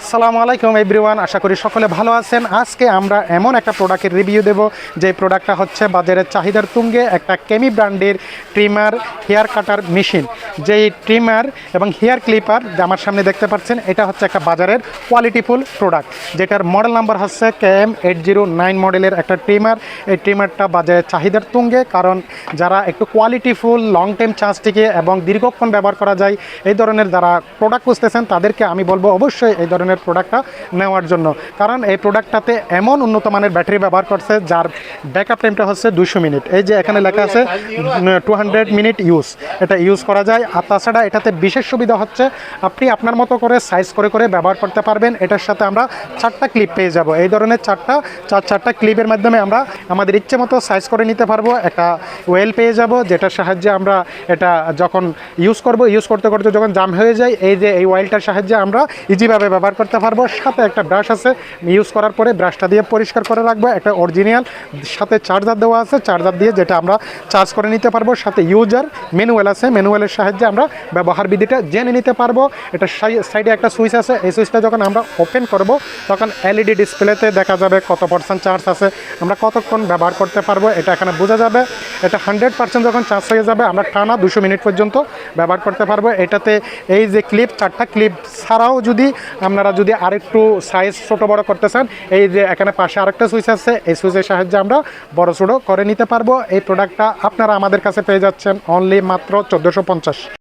আসসালামু আলাইকুম এভরিওয়ান, আশা করি সকলে ভালো আছেন। আজকে আমরা এমন একটা প্রোডাক্টের রিভিউ দেব যে প্রোডাক্টটা হচ্ছে বাজারের চাহিদার তুঙ্গে একটা কেমি ব্র্যান্ডের ট্রিমার হেয়ার কাটার মেশিন। যেই ট্রিমার এবং হেয়ার ক্লিপার যে আমার সামনে দেখতে পাচ্ছেন, এটা হচ্ছে একটা বাজারের কোয়ালিটিফুল প্রোডাক্ট, যেটার মডেল নাম্বার হচ্ছে KM809 মডেলের একটা ট্রিমার। এই ট্রিমারটা বাজারের চাহিদার তুঙ্গে, কারণ যারা একটু কোয়ালিটিফুল লং টাইম চার্জ টিকে এবং দীর্ঘক্ষণ ব্যবহার করা যায় এই ধরনের যারা প্রোডাক্ট খুঁজতেছেন তাদেরকে আমি বলবো অবশ্যই এই ধরনের প্রোডাক্টটা নেওয়ার জন্য। কারণ এই প্রোডাক্টটাতে এমন উন্নত মানের ব্যাটারি ব্যবহার করছে যার ব্যাকআপ টাইমটা হচ্ছে 200 মিনিট। এই যে এখানে লেখা আছে 200 মিনিট ইউজ, এটা ইউজ করা যায়। আর তাছাড়া এটাতে বিশেষ সুবিধা হচ্ছে আপনি আপনার মতো করে সাইজ করে করে ব্যবহার করতে পারবেন। এটার সাথে আমরা 4টা ক্লিপ পেয়ে যাব। এই ধরনের চারটা ক্লিপের মাধ্যমে আমরা আমাদের ইচ্ছে মতো সাইজ করে নিতে পারবো। একটা ওয়েল পেয়ে যাব, যেটার সাহায্যে আমরা এটা যখন ইউজ করতে করতে যখন জাম হয়ে যায়, এই যে এই অয়েলটার সাহায্যে আমরা ইজিভাবে ব্যবহার করতে পারবো। সাথে একটা ব্রাশ আছে, ইউজ করার পরে ব্রাশটা দিয়ে পরিষ্কার করে রাখবো। একটা অরিজিনাল সাথে চার্জার দেওয়া আছে, চার্জার দিয়ে যেটা আমরা চার্জ করে নিতে পারবো। সাথে ইউজার ম্যানুয়াল আছে, ম্যানুয়ালের সাহায্যে আমরা ব্যবহার বিধিটা জেনে নিতে পারবো। এটা সাইডে একটা সুইচ আছে, এই সুইচটা যখন আমরা ওপেন করব তখন এলইডি ডিসপ্লেতে দেখা যাবে কত % চার্জ আছে, আমরা কতক্ষণ ব্যবহার করতে পারবো এটা এখানে বোঝা যাবে। এটা 100% যখন চার্জ হয়ে যাবে আমরা টানা 200 মিনিট পর্যন্ত ব্যবহার করতে পারবো। এটাতে এই যে ক্লিপ, 4টা ক্লিপ ছাড়াও আপনারা যদি আরেকটু সাইজ ছোটো বড় করতে চান, এই যে এখানে পাশে আরেকটা সুইচ আছে, এই সুইচের সাহায্যে আমরা বড় ছোটো করে নিতে পারবো। এই প্রোডাক্টটা আপনারা আমাদের কাছে পেয়ে যাচ্ছেন অনলি মাত্র 1450।